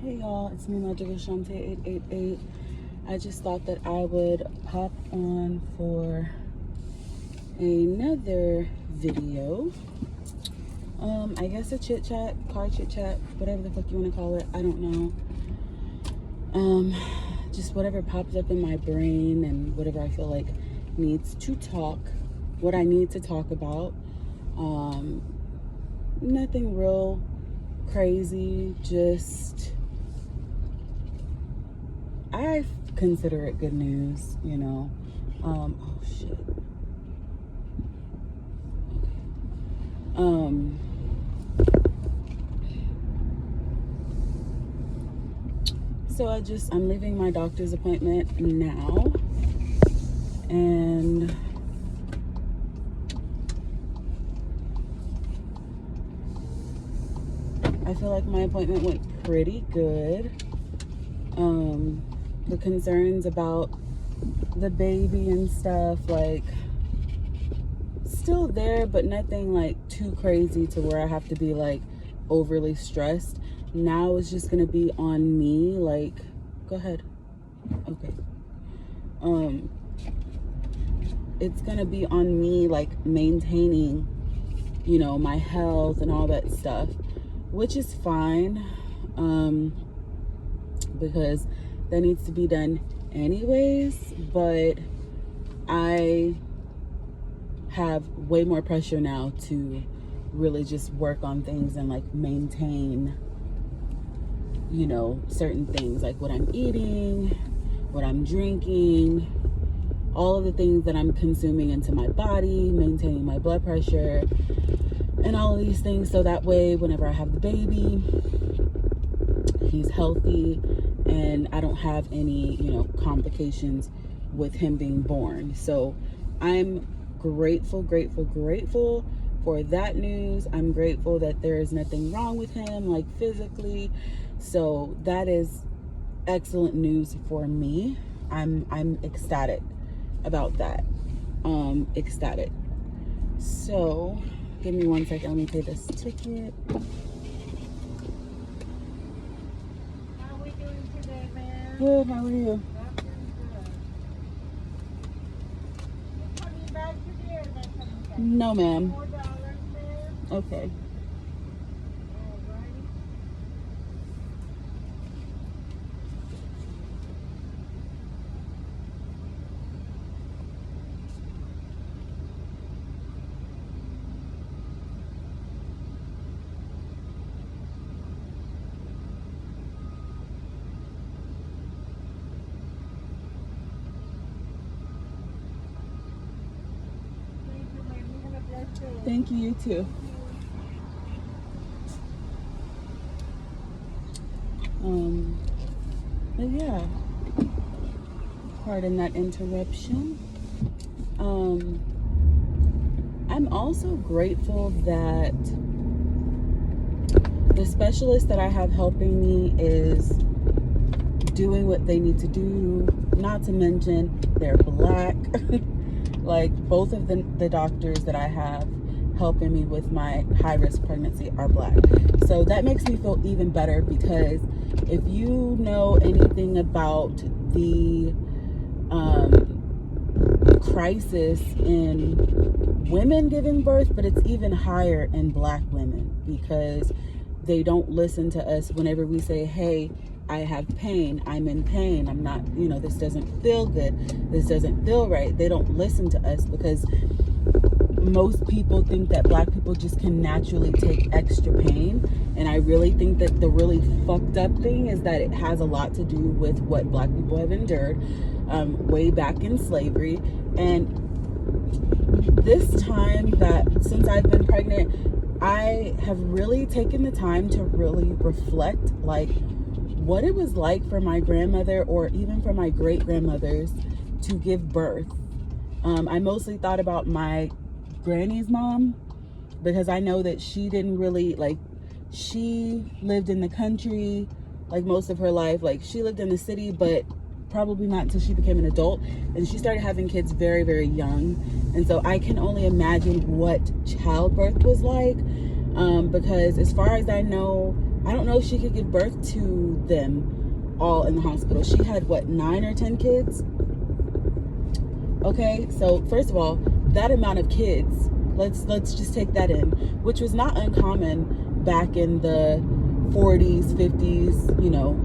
Hey y'all, it's me, Magical Shante 888. I just thought that I would pop on for another video. I guess a chit chat, car chit chat, whatever the fuck you want to call it. I don't know. Just whatever pops up in my brain and whatever I feel like needs to talk, what I need to talk about. Nothing real crazy, just I consider it good news, you know. Oh shit. So I'm leaving my doctor's appointment now, and I feel like my appointment went pretty good. The concerns about the baby and stuff, like, still there, but nothing like too crazy to where I have to be like overly stressed. Now it's just gonna be on me, like, go ahead. Okay. It's gonna be on me, like, maintaining, you know, my health and all that stuff, which is fine, because that needs to be done anyways. But I have way more pressure now to really just work on things and like maintain, you know, certain things, like what I'm eating, what I'm drinking, all of the things that I'm consuming into my body, maintaining my blood pressure and all of these things, so that way whenever I have the baby, he's healthy and I don't have any, you know, complications with him being born. So I'm grateful for that news. I'm grateful that there is nothing wrong with him, like, physically. So that is excellent news for me. I'm ecstatic about that. Ecstatic. So give me 1 second, let me pay this ticket. How are we doing today, man? Good, how are you? I'm doing good. You coming back today or not coming back? No, ma'am. $4, man. Okay. Alrighty. Thank you, man. You have a blessed day. Thank you, you too. But yeah, pardon that interruption. I'm also grateful that the specialist that I have helping me is doing what they need to do, not to mention they're Black. Like, both of the doctors that I have helping me with my high-risk pregnancy are Black. So that makes me feel even better, because if you know anything about the crisis in women giving birth, but it's even higher in Black women, because they don't listen to us whenever we say, hey, I have pain, I'm in pain, I'm not, you know, this doesn't feel good, this doesn't feel right. They don't listen to us because most people think that Black people just can naturally take extra pain. And I really think that the really fucked up thing is that it has a lot to do with what Black people have endured way back in slavery. And this time, that since I've been pregnant, I have really taken the time to really reflect, like, what it was like for my grandmother, or even for my great grandmothers, to give birth. I mostly thought about my granny's mom, because I know that she didn't really, like, she lived in the country like most of her life. Like, she lived in the city, but probably not until she became an adult, and she started having kids very, very young. And so I can only imagine what childbirth was like, because as far as I don't know know she could give birth to them all in the hospital. She had, what, 9 or 10 kids? Okay, so first of all, that amount of kids, let's just take that in, which was not uncommon back in the 40s, 50s, you know,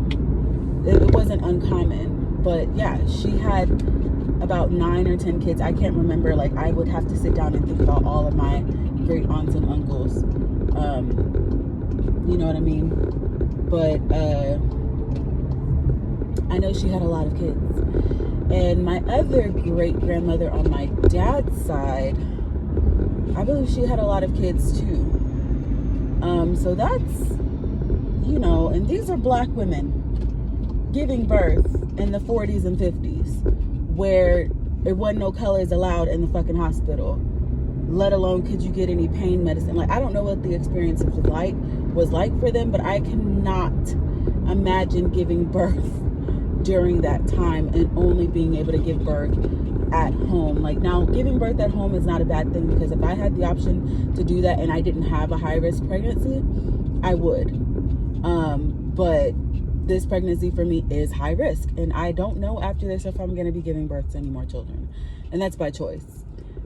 it wasn't uncommon. But yeah, she had about 9 or 10 kids. I can't remember. Like, I would have to sit down and think about all of my great aunts and uncles. You know what I mean? But I know she had a lot of kids. And my other great grandmother on my dad's side, I believe she had a lot of kids too. So that's, you know, and these are black women giving birth in the 40s and 50s, where there wasn't no colors allowed in the fucking hospital, let alone could you get any pain medicine. Like, I don't know what the experience was like for them, but I cannot imagine giving birth during that time and only being able to give birth at home. Like, now, giving birth at home is not a bad thing, because if I had the option to do that and I didn't have a high-risk pregnancy, I would. But this pregnancy for me is high risk, and I don't know after this if I'm going to be giving birth to any more children, and that's by choice.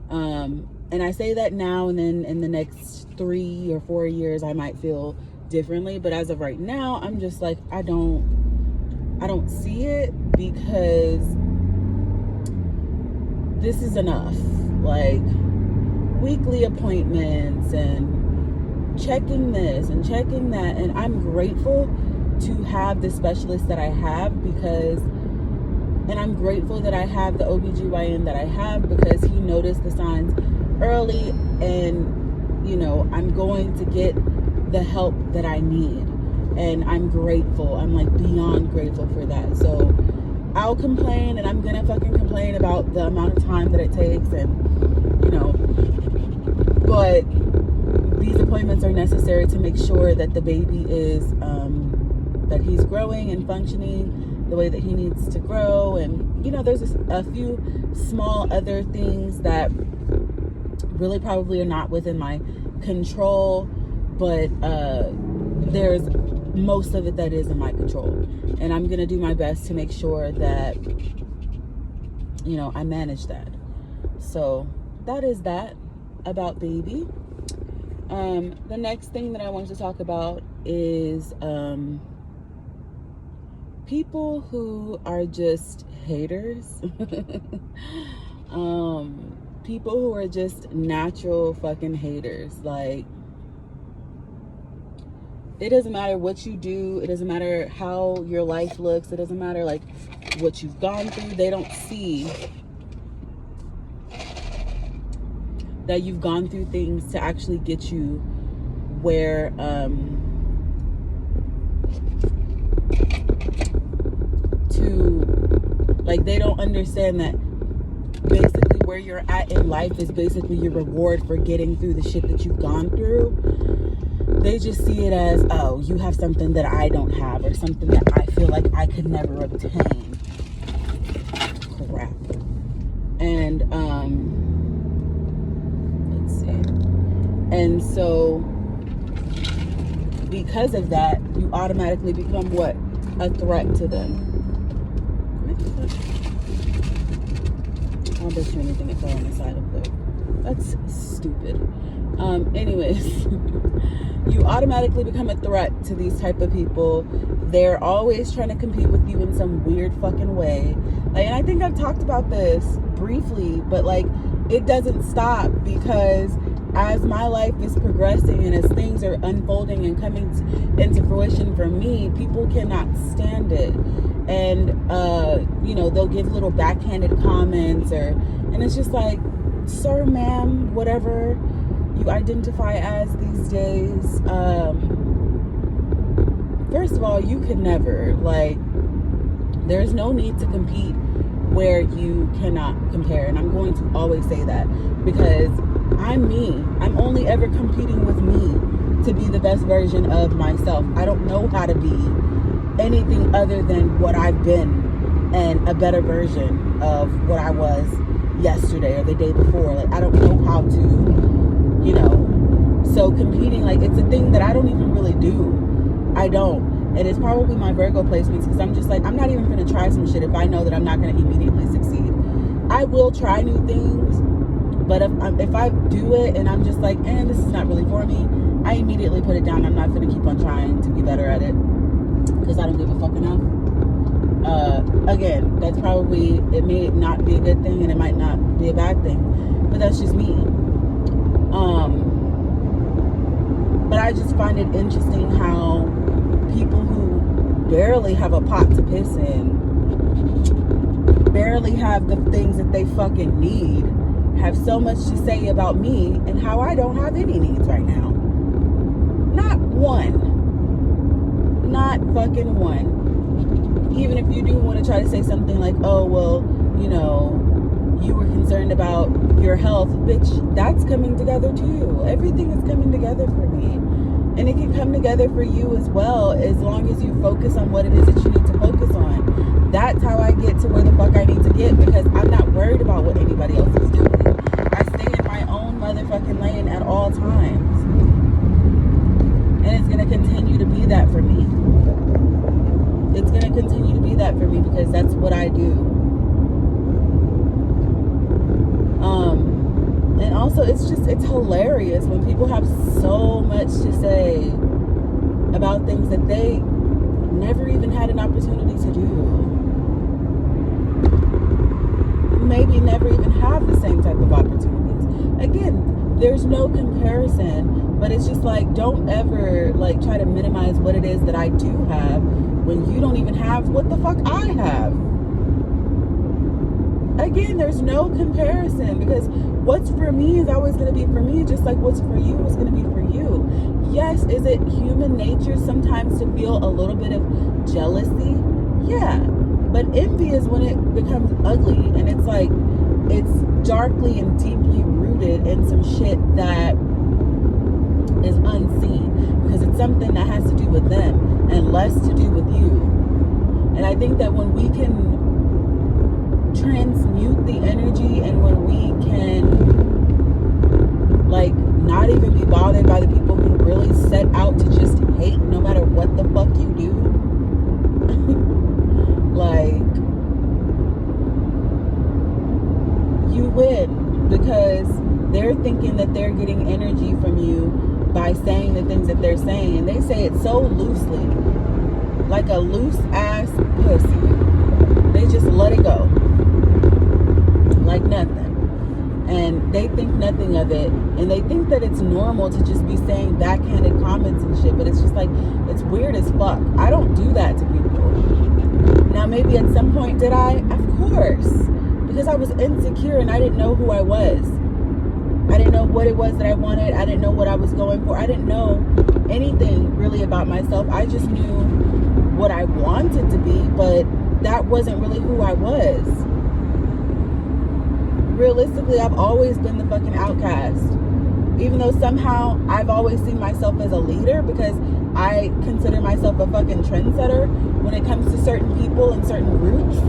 And I say that now, and then in the next 3 or 4 years I might feel differently, but as of right now, I'm just like, I don't see it, because this is enough. Like, weekly appointments and checking this and checking that, and I'm grateful to have the specialist that I have, and I'm grateful that I have the OBGYN that I have, because he noticed the signs early, and, you know, I'm going to get the help that I need. And I'm grateful. I'm like beyond grateful for that. So I'll complain, and I'm gonna fucking complain about the amount of time that it takes, and, you know, but these appointments are necessary to make sure that the baby is, that he's growing and functioning the way that he needs to grow. And, you know, there's a few small other things that really probably are not within my control, but there's most of it that is in my control, and I'm gonna do my best to make sure that, you know, I manage that. So that is that about baby. The next thing that I wanted to talk about is people who are just haters. People who are just natural fucking haters. Like, it doesn't matter what you do. It doesn't matter how your life looks. It doesn't matter, like, what you've gone through. They don't see that you've gone through things to actually get you where, like, they don't understand that basically where you're at in life is basically your reward for getting through the shit that you've gone through. They just see it as, oh, you have something that I don't have, or something that I feel like I could never obtain. Crap. And, let's see. And so, because of that, you automatically become what? A threat to them. Where the fuck? I'll bet you anything it fell on the side of there. That's stupid. Anyways. You automatically become a threat to these type of people. They're always trying to compete with you in some weird fucking way. Like, and I think I've talked about this briefly, but, like, it doesn't stop, because as my life is progressing and as things are unfolding and coming into fruition for me, people cannot stand it. And, you know, they'll give little backhanded comments, and it's just like, sir, ma'am, whatever you identify as these days. First of all, you could never, like, there's no need to compete where you cannot compare. And I'm going to always say that, because I'm me. I'm only ever competing with me to be the best version of myself. I don't know how to be anything other than what I've been, and a better version of what I was yesterday or the day before. Like, I don't know how to, you know, so competing, like, it's a thing that I don't even really do. I don't. And it's probably my Virgo placements, because I'm just like, I'm not even going to try some shit if I know that I'm not going to immediately succeed. I will try new things, but if I do it and I'm just like, this is not really for me, I immediately put it down. I'm not going to keep on trying to be better at it, because I don't give a fuck enough. Again, that's probably, it may not be a good thing and it might not be a bad thing, but that's just me. But I just find it interesting how people who barely have a pot to piss in, barely have the things that they fucking need, have so much to say about me and how I don't have any needs right now. Not one. Not fucking one. Even if you do want to try to say something like, oh, well, you know, you were concerned about your health. Bitch, that's coming together too. Everything is coming together for me. And it can come together for you as well, as long as you focus on what it is that you need to focus on. That's how I get to where the fuck I need to get, because I'm not worried about what anybody else is doing. I stay in my own motherfucking lane at all times. And it's going to continue to be that for me. It's going to continue to be that for me, because that's what I do. And also, it's hilarious when people have so much to say about things that they never even had an opportunity to do. Maybe never even have the same type of opportunities. Again, there's no comparison, but it's just like, don't ever like try to minimize what it is that I do have when you don't even have what the fuck I have. Again, there's no comparison, because what's for me is always going to be for me, just like what's for you is going to be for you. Yes, is it human nature sometimes to feel a little bit of jealousy? Yeah, but envy is when it becomes ugly, and it's like, it's darkly and deeply rooted in some shit that is unseen, because it's something that has to do with them and less to do with you. And I think that when we can transmute the energy, and when we can like not even be bothered by the people who really set out to just hate no matter what the fuck you do, like, you win, because they're thinking that they're getting energy from you by saying the things that they're saying, and they say it so loosely, like a loose ass pussy. They just let it go like nothing, and they think nothing of it, and they think that it's normal to just be saying backhanded comments and shit, but it's just like, it's weird as fuck. I don't do that to people. Now, maybe at some point did I? Of course, because I was insecure and I didn't know who I was. I didn't know what it was that I wanted. I didn't know what I was going for. I didn't know anything really about myself. I just knew what I wanted to be, but that wasn't really who I was. Realistically, I've always been the fucking outcast. Even though somehow I've always seen myself as a leader, because I consider myself a fucking trendsetter when it comes to certain people and certain groups.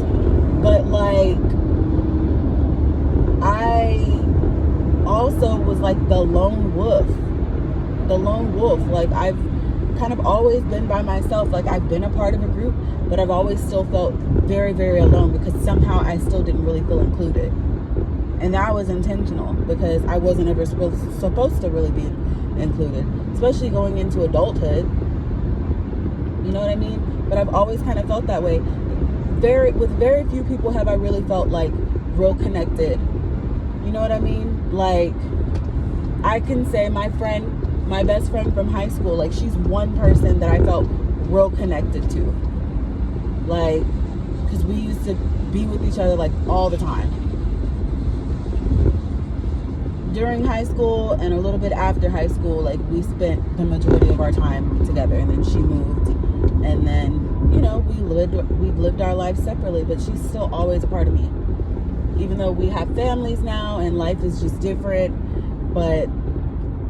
But like, I also was like the lone wolf. Like, I've kind of always been by myself. Like, I've been a part of a group, but I've always still felt very, very alone, because somehow I still didn't really feel included. And that was intentional, because I wasn't ever supposed to really be included, especially going into adulthood. You know what I mean? But I've always kind of felt that way. With very few people have I really felt like real connected. You know what I mean? Like, I can say my best friend from high school, like, she's one person that I felt real connected to. Like, because we used to be with each other like all the time. During high school and a little bit after high school, like, we spent the majority of our time together, and then she moved, and then, you know, we've lived our lives separately, but she's still always a part of me, even though we have families now and life is just different. But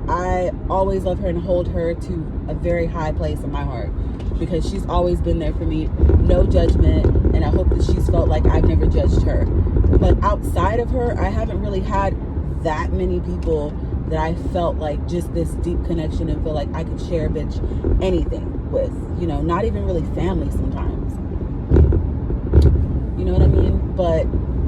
I always love her and hold her to a very high place in my heart, because she's always been there for me, no judgment, and I hope that she's felt like I've never judged her. But outside of her, I haven't really had that many people that I felt like just this deep connection and feel like I could share, bitch, anything. with, you know, not even really family sometimes. You know what I mean? But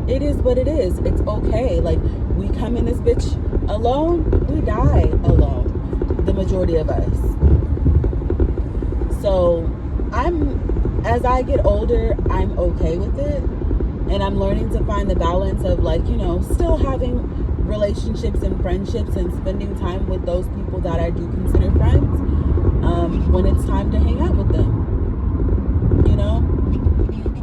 it is what it is. It's okay. Like, we come in this bitch alone, we die alone, the majority of us. So as I get older, I'm okay with it. And I'm learning to find the balance of, like, you know, still having relationships and friendships and spending time with those people that I do consider friends, when it's time to hang out with them, you know?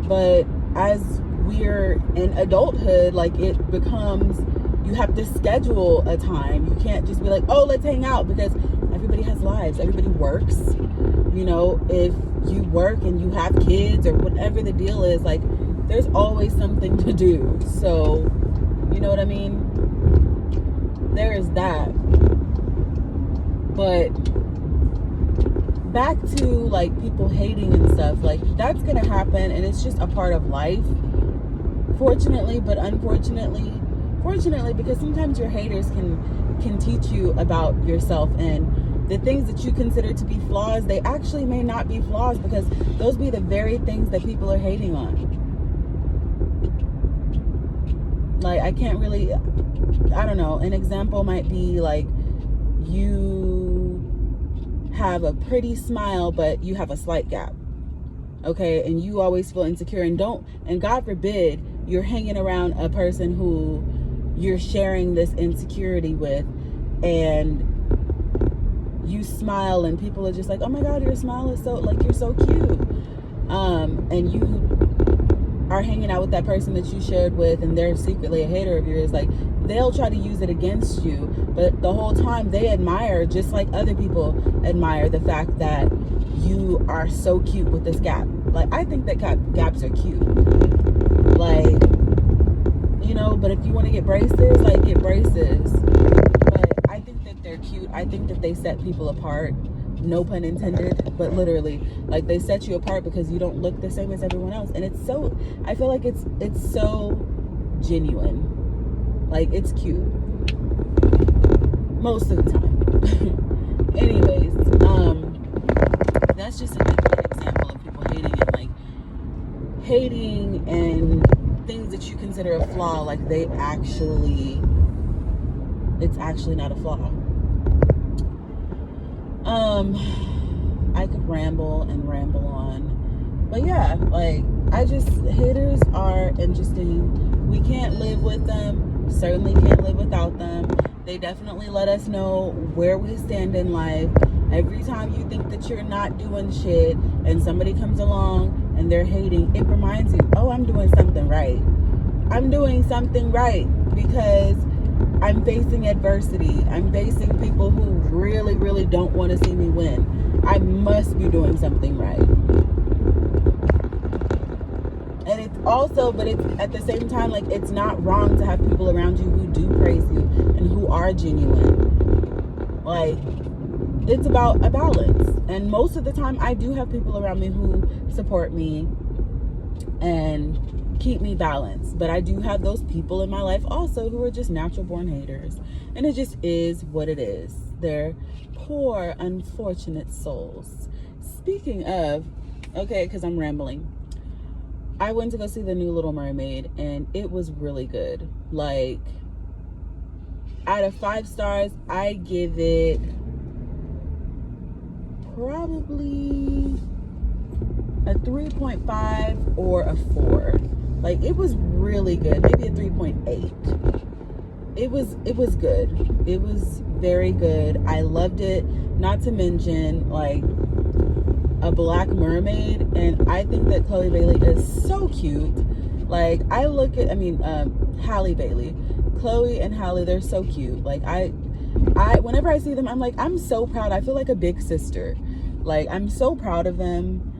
But as we're in adulthood, like, it becomes, you have to schedule a time. You can't just be like, oh, let's hang out, because everybody has lives. Everybody works. You know, if you work and you have kids or whatever the deal is, like, there's always something to do. So, you know what I mean? There is that. But back to, like, people hating and stuff, like, that's gonna happen, and it's just a part of life, fortunately. But unfortunately, fortunately, because sometimes your haters can teach you about yourself, and the things that you consider to be flaws, they actually may not be flaws, because those be the very things that people are hating on. Like, I can't really, I don't know, an example might be, like, you have a pretty smile, but you have a slight gap, okay? And you always feel insecure, and God forbid, you're hanging around a person who you're sharing this insecurity with, and you smile, and people are just like, oh my God, your smile is so, like, you're so cute. And you are hanging out with that person that you shared with, and they're secretly a hater of yours. Like, they'll try to use it against you, but the whole time they admire, just like other people admire, the fact that you are so cute with this gap. Like, I think that gaps are cute. Like, you know, but if you want to get braces, like, get braces. But I think that they're cute. I think that they set people apart. No pun intended, but literally, like, they set you apart because you don't look the same as everyone else. And it's so, I feel like it's so genuine. Like, it's cute most of the time. Anyways, that's just a good example of people hating, and, like, hating and things that you consider a flaw, like, it's actually not a flaw. I could ramble and ramble on, but yeah, like, haters are interesting. We can't live with them, certainly can't live without them. They definitely let us know where we stand in life. Every time you think that you're not doing shit and somebody comes along and they're hating, it reminds you, oh, I'm doing something right. I'm doing something right because I'm facing adversity. I'm facing people who really, really don't want to see me win. I must be doing something right. And it's also, but it's at the same time, like, it's not wrong to have people around you who do praise you and who are genuine. Like, it's about a balance. And most of the time, I do have people around me who support me and keep me balanced. But I do have those people in my life also who are just natural born haters. And it just is what it is. They're poor, unfortunate souls. Speaking of, okay, because I'm rambling, I went to go see the new Little Mermaid, and it was really good. Like, out of 5 stars, I give it probably a 3.5 or a 4. Like, it was really good. Maybe a 3.8. It was good. It was very good. I loved it. Not to mention, like, a black mermaid, and I think that Chloe Bailey is so cute. Like, Halle Bailey, Chloe and Halle, they're so cute. Like, I whenever I see them, I'm like, I'm so proud. I feel like a big sister. Like, I'm so proud of them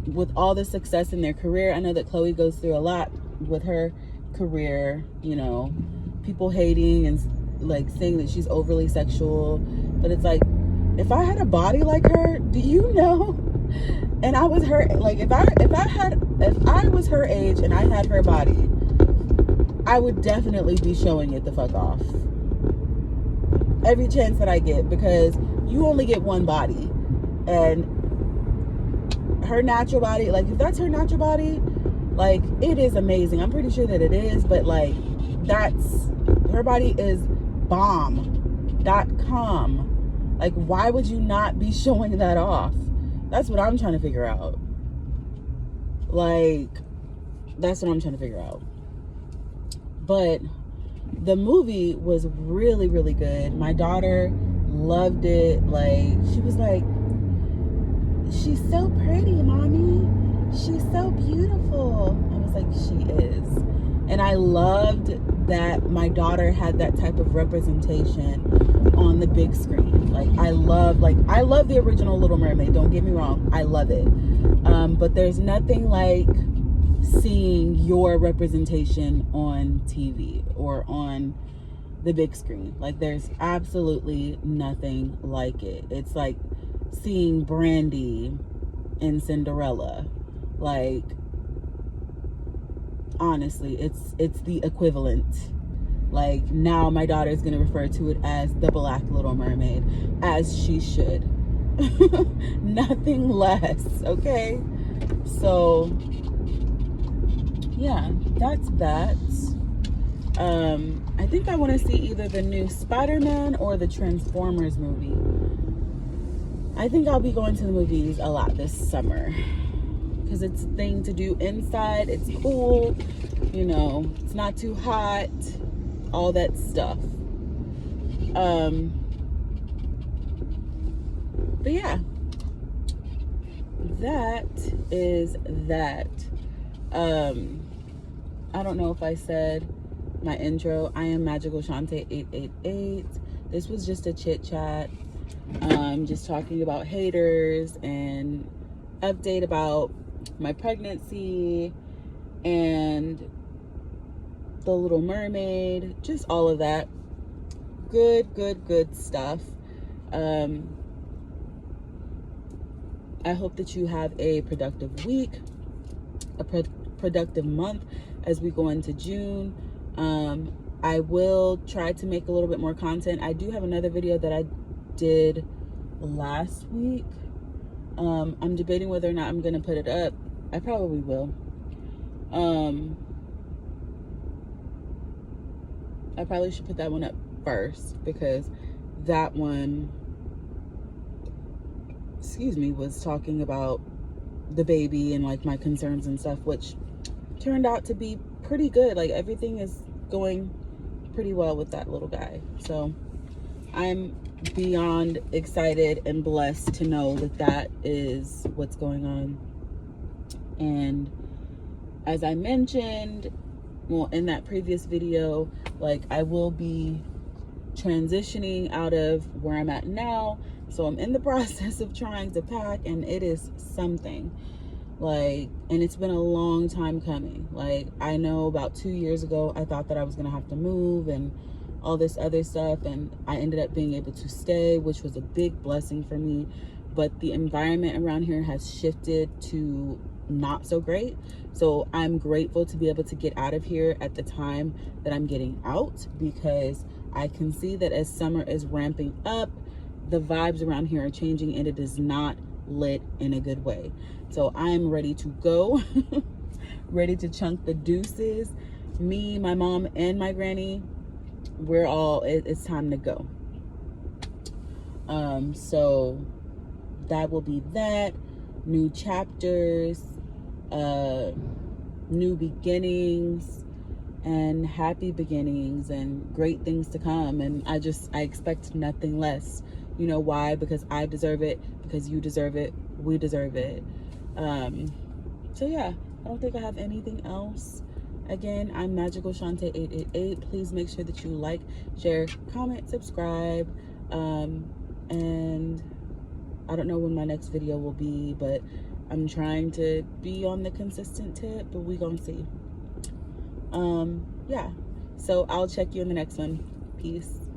with all the success in their career. I know that Chloe goes through a lot with her career, you know, people hating and, like, saying that she's overly sexual, but it's like, if I had a body like her, do you know? And I was her, like, if I was her age and I had her body, I would definitely be showing it the fuck off every chance that I get, because you only get one body. And her natural body, like if that's her natural body, like it is amazing. I'm pretty sure that it is, but like her body is bomb.com. Like, why would you not be showing that off? That's what I'm trying to figure out. Like, that's what I'm trying to figure out. But the movie was really, really good. My daughter loved it. Like, she was like, she's so pretty, mommy. She's so beautiful. I was like, she is. And I loved that my daughter had that type of representation on the big screen. Like, I love the original Little Mermaid. Don't get me wrong. I love it. But there's nothing like seeing your representation on TV or on the big screen. Like, there's absolutely nothing like it. It's like seeing Brandy in Cinderella. Like, honestly, it's the equivalent. Like, now my daughter is going to refer to it as the Black Little Mermaid, as she should. Nothing less, okay? So yeah, that's that. I think I want to see either the new Spider-Man or the Transformers movie. I think I'll be going to the movies a lot this summer because it's a thing to do inside. It's cool, you know, it's not too hot, all that stuff. But yeah, that is that. I don't know if I said my intro. I am Magical Shante 888. This was just a chit chat. Just talking about haters and update about my pregnancy and the Little Mermaid, just all of that good stuff. I hope that you have a productive week, a productive month as we go into June. I will try to make a little bit more content. I do have another video that I did last week. I'm debating whether or not I'm gonna put it up. I probably will. I probably should put that one up first because that one, was talking about the baby and like my concerns and stuff, which turned out to be pretty good. Like, everything is going pretty well with that little guy. So I'm beyond excited and blessed to know that that is what's going on. And as I mentioned, well, in that previous video, like, I will be transitioning out of where I'm at now. So I'm in the process of trying to pack, and it is something. Like, and it's been a long time coming. Like, I know about 2 years ago, I thought that I was gonna have to move and all this other stuff, and I ended up being able to stay, which was a big blessing for me. But the environment around here has shifted to not so great. So I'm grateful to be able to get out of here at the time that I'm getting out, because I can see that as summer is ramping up, the vibes around here are changing, and it is not lit in a good way. So I'm ready to go, ready to chunk the deuces. Me, my mom, and my granny, we're all, it's time to go. So that will be that. New chapters, new beginnings, and happy beginnings, and great things to come. And I expect nothing less. You know why? Because I deserve it, because you deserve it, we deserve it. So yeah, I don't think I have anything else. Again, I'm Magical Shante 888. Please make sure that you like, share, comment, subscribe. And I don't know when my next video will be, but I'm trying to be on the consistent tip, but we gonna see. Yeah, so I'll check you in the next one. Peace.